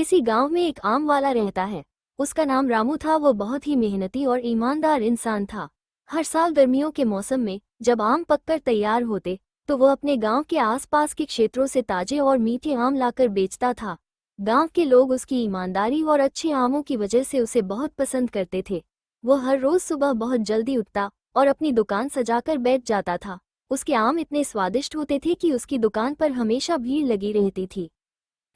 किसी गांव में एक आम वाला रहता है। उसका नाम रामू था। वो बहुत ही मेहनती और ईमानदार इंसान था। हर साल गर्मियों के मौसम में जब आम पककर तैयार होते तो वो अपने गांव के आसपास के क्षेत्रों से ताजे और मीठे आम लाकर बेचता था। गांव के लोग उसकी ईमानदारी और अच्छे आमों की वजह से उसे बहुत पसंद करते थे। वो हर रोज सुबह बहुत जल्दी उठता और अपनी दुकान सजाकर बैठ जाता था। उसके आम इतने स्वादिष्ट होते थे कि उसकी दुकान पर हमेशा भीड़ लगी रहती थी।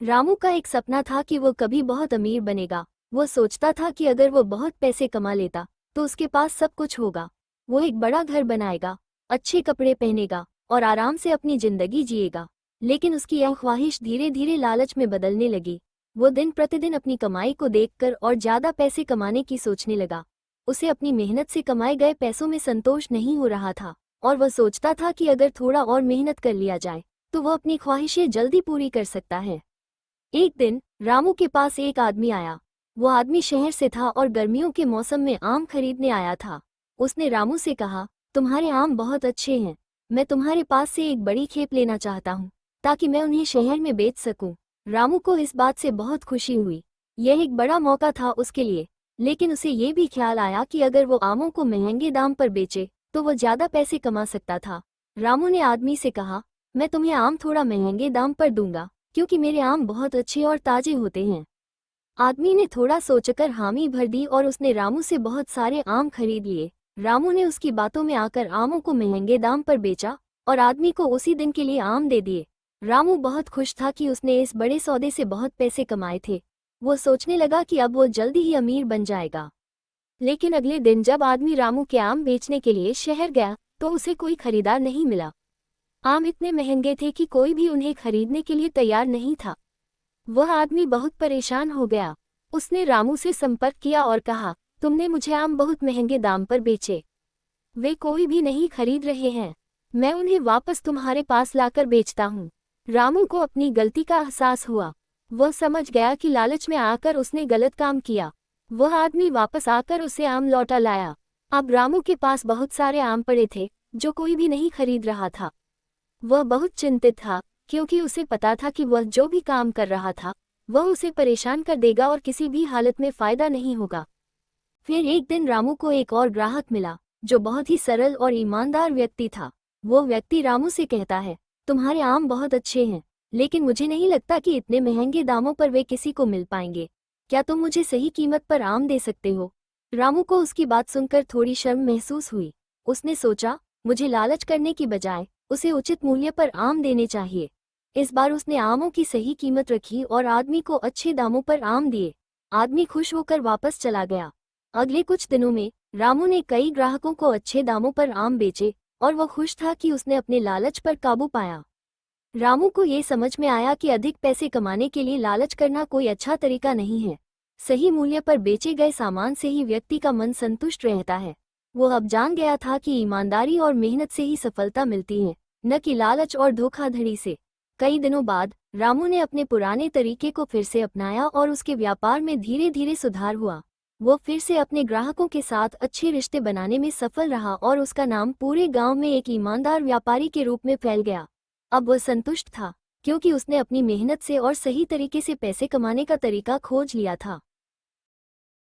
रामू का एक सपना था कि वो कभी बहुत अमीर बनेगा। वो सोचता था कि अगर वो बहुत पैसे कमा लेता तो उसके पास सब कुछ होगा। वो एक बड़ा घर बनाएगा, अच्छे कपड़े पहनेगा और आराम से अपनी जिंदगी जिएगा। लेकिन उसकी यह ख्वाहिश धीरे धीरे लालच में बदलने लगी। वो दिन प्रतिदिन अपनी कमाई को देखकर और ज्यादा पैसे कमाने की सोचने लगा। उसे अपनी मेहनत से कमाए गए पैसों में संतोष नहीं हो रहा था और वह सोचता था कि अगर थोड़ा और मेहनत कर लिया जाए तो वह अपनी ख्वाहिशें जल्दी पूरी कर सकता है। एक दिन रामू के पास एक आदमी आया। वो आदमी शहर से था और गर्मियों के मौसम में आम खरीदने आया था। उसने रामू से कहा, तुम्हारे आम बहुत अच्छे हैं। मैं तुम्हारे पास से एक बड़ी खेप लेना चाहता हूँ ताकि मैं उन्हें शहर में बेच सकूं। रामू को इस बात से बहुत खुशी हुई। यह एक बड़ा मौका था उसके लिए। लेकिन उसे ये भी ख्याल आया कि अगर वो आमों को महंगे दाम पर बेचे तो वो ज्यादा पैसे कमा सकता था। रामू ने आदमी से कहा, मैं तुम्हें आम थोड़ा महंगे दाम पर दूंगा क्योंकि मेरे आम बहुत अच्छे और ताजे होते हैं। आदमी ने थोड़ा सोचकर हामी भर दी और उसने रामू से बहुत सारे आम खरीद लिए। रामू ने उसकी बातों में आकर आमों को महंगे दाम पर बेचा और आदमी को उसी दिन के लिए आम दे दिए। रामू बहुत खुश था कि उसने इस बड़े सौदे से बहुत पैसे कमाए थे। वो सोचने लगा कि अब वो जल्दी ही अमीर बन जाएगा। लेकिन अगले दिन जब आदमी रामू के आम बेचने के लिए शहर गया तो उसे कोई खरीदार नहीं मिला। आम इतने महंगे थे कि कोई भी उन्हें खरीदने के लिए तैयार नहीं था। वह आदमी बहुत परेशान हो गया। उसने रामू से संपर्क किया और कहा, तुमने मुझे आम बहुत महंगे दाम पर बेचे। वे कोई भी नहीं खरीद रहे हैं। मैं उन्हें वापस तुम्हारे पास लाकर बेचता हूँ। रामू को अपनी गलती का एहसास हुआ। वह समझ गया कि लालच में आकर उसने गलत काम किया। वह आदमी वापस आकर उसे आम लौटा लाया। अब रामू के पास बहुत सारे आम पड़े थे जो कोई भी नहीं खरीद रहा था। वह बहुत चिंतित था क्योंकि उसे पता था कि वह जो भी काम कर रहा था वह उसे परेशान कर देगा और किसी भी हालत में फायदा नहीं होगा। फिर एक दिन रामू को एक और ग्राहक मिला जो बहुत ही सरल और ईमानदार व्यक्ति था। वो व्यक्ति रामू से कहता है, तुम्हारे आम बहुत अच्छे हैं लेकिन मुझे नहीं लगता कि इतने महंगे दामों पर वे किसी को मिल पाएंगे। क्या तुम मुझे सही कीमत पर आम दे सकते हो? रामू को उसकी बात सुनकर थोड़ी शर्म महसूस हुई। उसने सोचा, मुझे लालच करने की बजाय उसे उचित मूल्य पर आम देने चाहिए। इस बार उसने आमों की सही कीमत रखी और आदमी को अच्छे दामों पर आम दिए। आदमी खुश होकर वापस चला गया। अगले कुछ दिनों में रामू ने कई ग्राहकों को अच्छे दामों पर आम बेचे और वह खुश था कि उसने अपने लालच पर काबू पाया। रामू को ये समझ में आया कि अधिक पैसे कमाने के लिए लालच करना कोई अच्छा तरीका नहीं है। सही मूल्य पर बेचे गए सामान से ही व्यक्ति का मन संतुष्ट रहता है। वो अब जान गया था कि ईमानदारी और मेहनत से ही सफलता मिलती है, न कि लालच और धोखाधड़ी से। कई दिनों बाद रामू ने अपने पुराने तरीके को फिर से अपनाया और उसके व्यापार में धीरे धीरे सुधार हुआ। वो फिर से अपने ग्राहकों के साथ अच्छे रिश्ते बनाने में सफल रहा और उसका नाम पूरे गांव में एक ईमानदार व्यापारी के रूप में फैल गया। अब वह संतुष्ट था क्योंकि उसने अपनी मेहनत से और सही तरीके से पैसे कमाने का तरीका खोज लिया था।